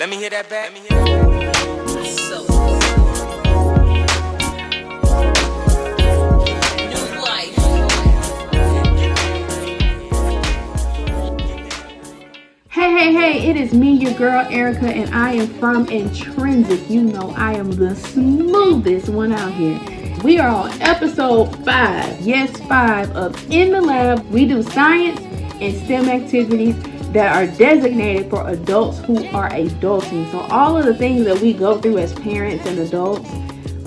Let me hear that back. Let me hear that back. So, new life. Hey, it is me, your girl Erica, and I am from Intrinsic. You know I am the smoothest one out here. We are on episode 5, yes 5 of In the Lab. We do science and STEM activities that are designated for adults who are adulting. So all of the things that we go through as parents and adults,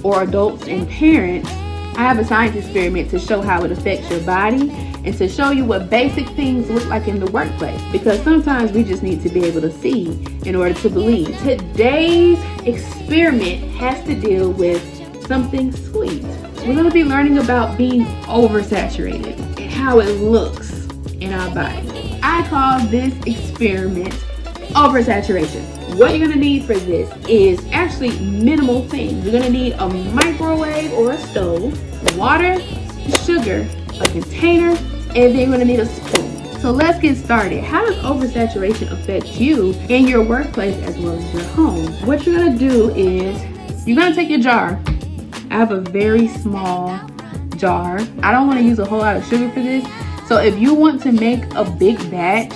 or adults and parents, I have a science experiment to show how it affects your body and to show you what basic things look like in the workplace, because sometimes we just need to be able to see in order to believe. Today's experiment has to deal with something sweet. We're going to be learning about being oversaturated and how it looks in our body. I call this experiment oversaturation. What you're going to need for this is actually minimal things. You're going to need a microwave or a stove, water, sugar, a container, and then you're going to need a spoon. So let's get started. How does oversaturation affect you in your workplace as well as your home? What you're going to do is you're going to take your jar. I have a very small jar. I don't want to use a whole lot of sugar for this. So if you want to make a big batch,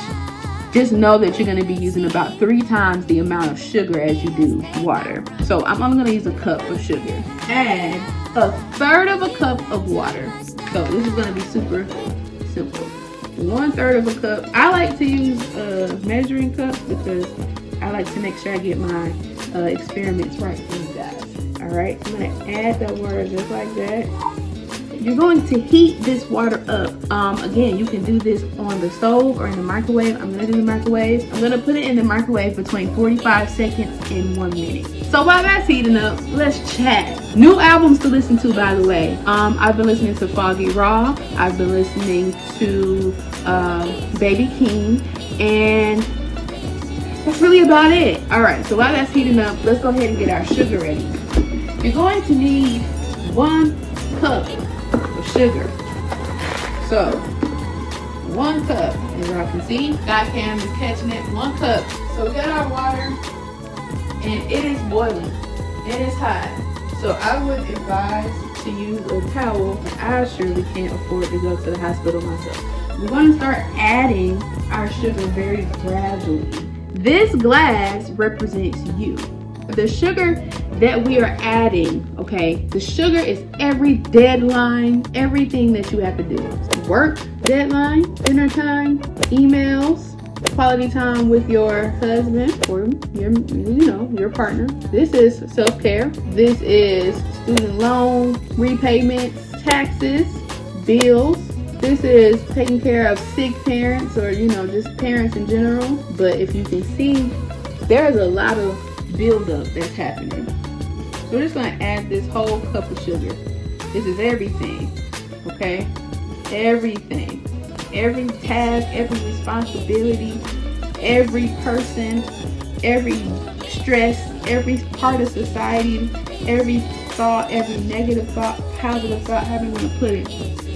just know that you're going to be using about 3 times the amount of sugar as you do water. So I'm only going to use a cup of sugar. Add a third of a cup of water. So this is going to be super simple. 1/3 of a cup. I like to use measuring cups because I like to make sure I get my experiments right for you guys. Alright, I'm going to add that water just like that. You're going to heat this water up. Again, you can do this on the stove or in the microwave. I'm going to do the microwave. I'm going to put it in the microwave between 45 seconds and 1 minute. So while that's heating up, let's chat. New albums to listen to, by the way. I've been listening to Foggy Raw. I've been listening to Baby King. And that's really about it. Alright, so while that's heating up, let's go ahead and get our sugar ready. You're going to need 1 cup of sugar. So 1 cup, as y'all can see, got cam is catching it. 1 cup. So we got our water and it is boiling. It is hot. So I would advise to use a towel. I surely can't afford to go to the hospital myself. We're going to start adding our sugar very gradually. This glass represents you. The sugar that we are adding, okay, the sugar is every deadline, everything that you have to do. Work deadline, dinner time, emails, quality time with your husband or your partner. This is self-care. This is student loan repayments, taxes, bills. This is taking care of sick parents or, just parents in general. But if you can see, there's a lot of buildup that's happening. So we're just going to add this whole cup of sugar. This is everything, okay? Everything. Every task, every responsibility, every person, every stress, every part of society, every thought, every negative thought, positive thought, however you want to put it.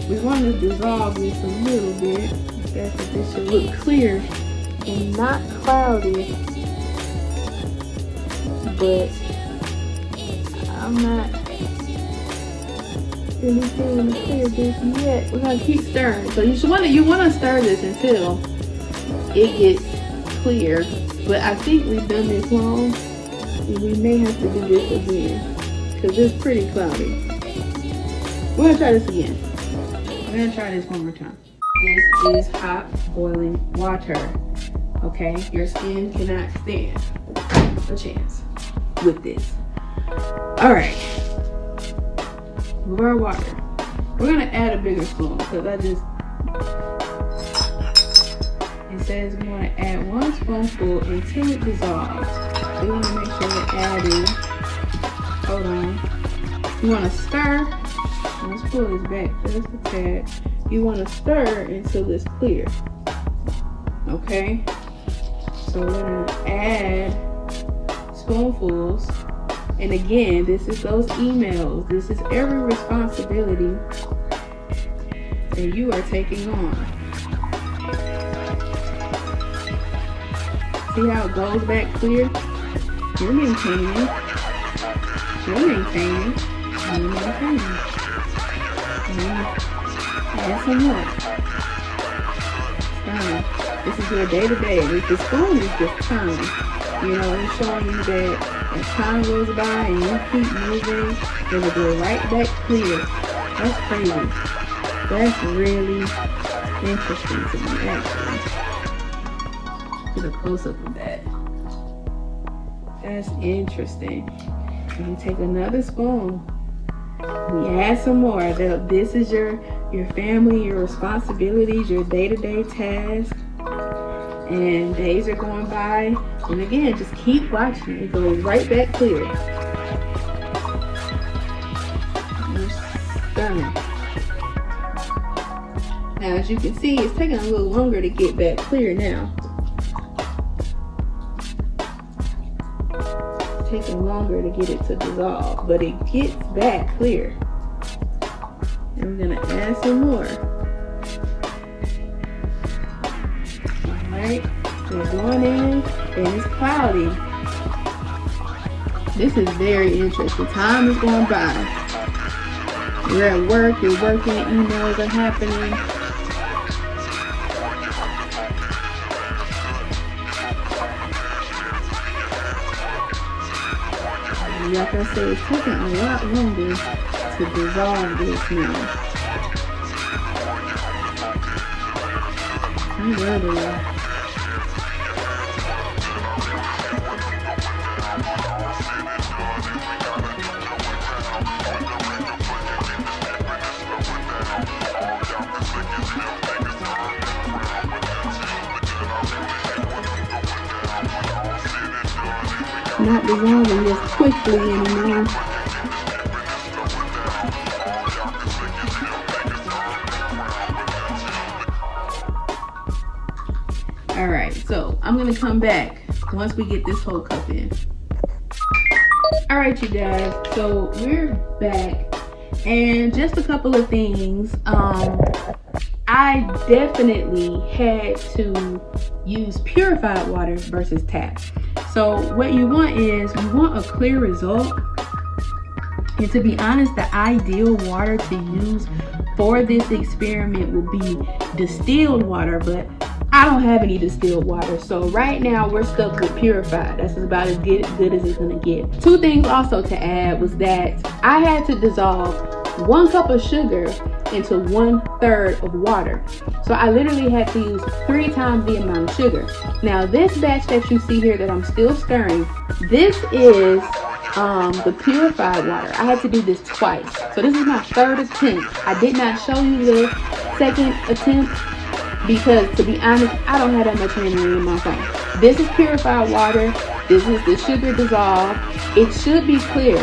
We want to dissolve this a little bit. That's that this should look clear and not cloudy. But I'm not really feeling clear this yet. We're gonna keep stirring. So you want to stir this until it gets clear. But I think we've done this wrong, and we may have to do this again because it's pretty cloudy. We're gonna try this again. We're gonna try this one more time. This is hot boiling water. Okay, your skin cannot stand a chance with this. All right, with our water, we're gonna add a bigger spoon because it says we want to add 1 spoonful until it dissolves. We want to make sure we're adding. Hold on. You want to stir. Let's pull this back just a tad. You want to stir until it's clear. Okay. So we're gonna add spoonfuls, and again, this is those emails. This is every responsibility that you are taking on. See how it goes back clear? You're maintaining. You're maintaining. You're maintaining. Add some more. This is your day-to-day. With the spoon is just time. You know, it's showing you that as time goes by and you keep moving, it will go right back clear. That's crazy. That's really interesting to me, actually. Get a close-up of that. That's interesting. And take another spoon. We add some more. This is your family, your responsibilities, your day-to-day tasks. And days are going by. And again, just keep watching. It goes right back clear. You're stunning. Now, as you can see, it's taking a little longer to get back clear now. It's taking longer to get it to dissolve, but it gets back clear. And we're gonna add some more. Alright, we're going in, and it's cloudy. This is very interesting. Time is going by. You're at work, you're working, emails are happening. Like I said, it's taking a lot longer to dissolve this now. I love it. Not dissolving as quickly anymore. Alright, so I'm gonna come back once we get this whole cup in. Alright, you guys, so we're back, and just a couple of things. I definitely had to use purified water versus tap. So what you want is, you want a clear result. And to be honest, the ideal water to use for this experiment will be distilled water, but I don't have any distilled water. So right now we're stuck with purified. That's about as good as it's gonna get. Two things also to add was that I had to dissolve 1 cup of sugar into 1/3 of water. So I literally had to use 3 times the amount of sugar. Now this batch that you see here that I'm still stirring, this is the purified water. I had to do this twice. So this is my 3rd attempt. I did not show you the 2nd attempt because, to be honest, I don't have that much memory in my phone. This is purified water. This is the sugar dissolved. It should be clear.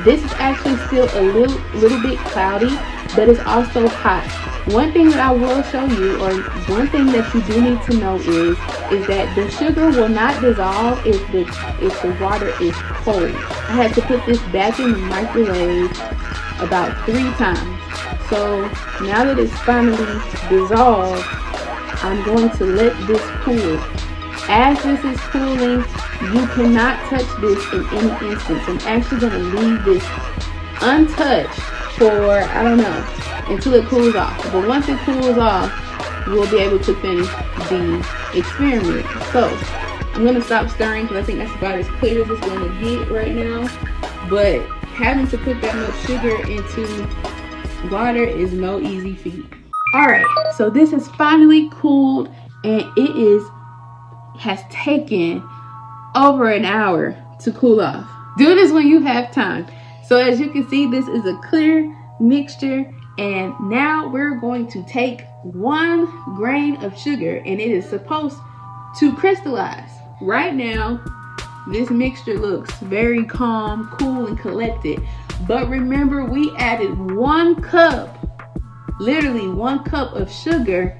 This is actually still a little bit cloudy, but it's also hot. One thing that I will show you, or one thing that you do need to know is that the sugar will not dissolve if the water is cold. I had to put this back in the microwave about 3 times. So now that it's finally dissolved, I'm going to let this cool. As this is cooling, you cannot touch this in any instance. I'm actually going to leave this untouched for, I don't know, until it cools off. But once it cools off, we'll be able to finish the experiment. So I'm going to stop stirring because I think that's about as clear as it's going to get right now. But having to put that much sugar into water is no easy feat. Alright, so this is finally cooled, and it has taken over an hour to cool off. Do this when you have time. So as you can see, this is a clear mixture, and now we're going to take 1 grain of sugar, and it is supposed to crystallize. Right now, this mixture looks very calm, cool, and collected. But remember, we added 1 cup, literally 1 cup of sugar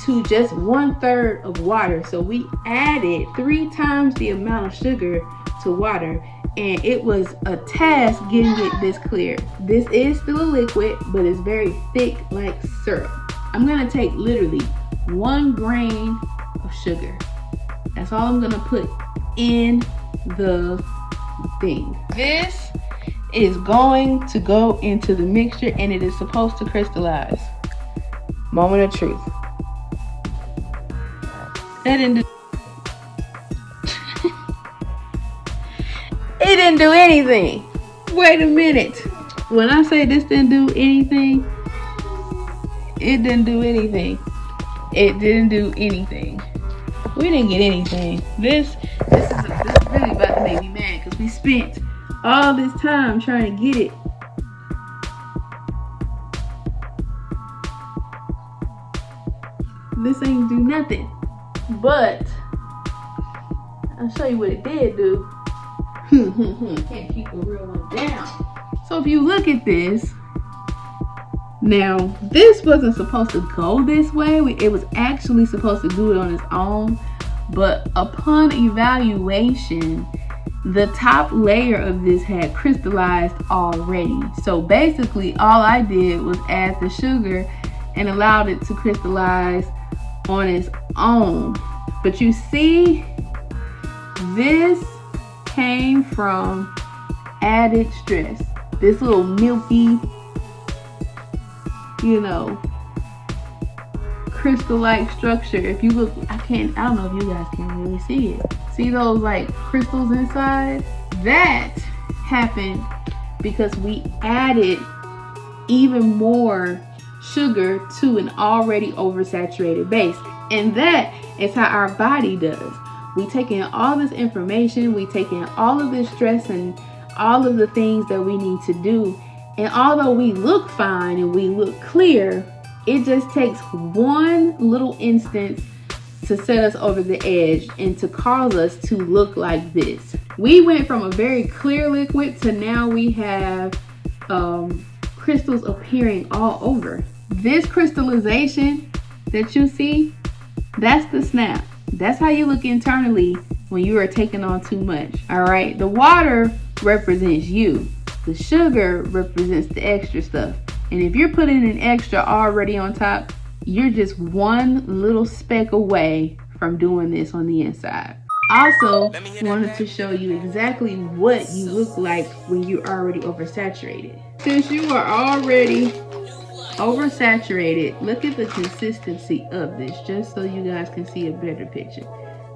to just 1/3 of water. So we added 3 times the amount of sugar to water, and it was a task getting it this clear. This is still a liquid, but it's very thick like syrup. I'm gonna take literally 1 grain of sugar. That's all I'm gonna put in the thing. This is going to go into the mixture and it is supposed to crystallize. Moment of truth. That didn't do it didn't do anything. Wait a minute. When I say this didn't do anything, it didn't do anything. It didn't do anything. We didn't get anything. This is really about to make me mad because we spent all this time trying to get it. This ain't do nothing. But I'll show you what it did do. Can't keep a real one down. So if you look at this, now this wasn't supposed to go this way. It was actually supposed to do it on its own. But upon evaluation, the top layer of this had crystallized already. So basically all I did was add the sugar and allowed it to crystallize on its own. But you see, this came from added stress. This little milky, crystal-like structure. If you look, I don't know if you guys can really see it. See those like crystals inside? That happened because we added even more sugar to an already oversaturated base. And that is how our body does. We take in all this information, we take in all of this stress and all of the things that we need to do. And although we look fine and we look clear, it just takes one little instance to set us over the edge and to cause us to look like this. We went from a very clear liquid to now we have crystals appearing all over. This crystallization that you see, that's the snap. That's how you look internally when you are taking on too much. All right, the water represents you. The sugar represents the extra stuff. And if you're putting an extra already on top, you're just one little speck away from doing this on the inside. Also, wanted to show you exactly what you look like when you're already oversaturated. Since you are already oversaturated, look at the consistency of this, just so you guys can see a better picture.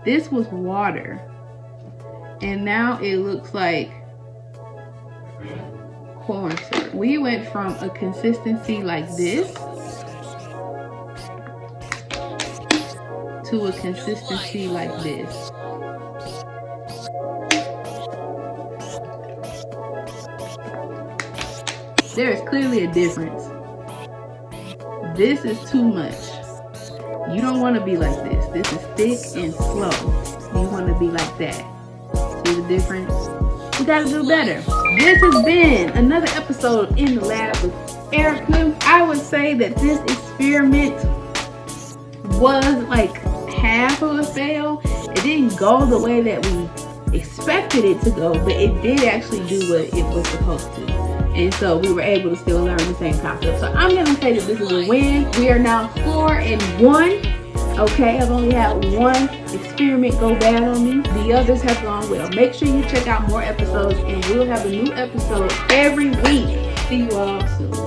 This was water, and now it looks like corn syrup. We went from a consistency like this to a consistency like this. There is clearly a difference. This is too much. You don't want to be like this. This is thick and slow. You want to be like that. See the difference? We gotta do better. This has been another episode of In the Lab with Erica. I would say that this experiment was like half of a fail. It didn't go the way that we expected it to go, but it did actually do what it was supposed to. And so we were able to still learn the same concept. So I'm gonna say that this is a win. We are now 4-1. Okay, I've only had one experiment go bad on me. The others have gone well. Make sure you check out more episodes, and we'll have a new episode every week. See you all soon.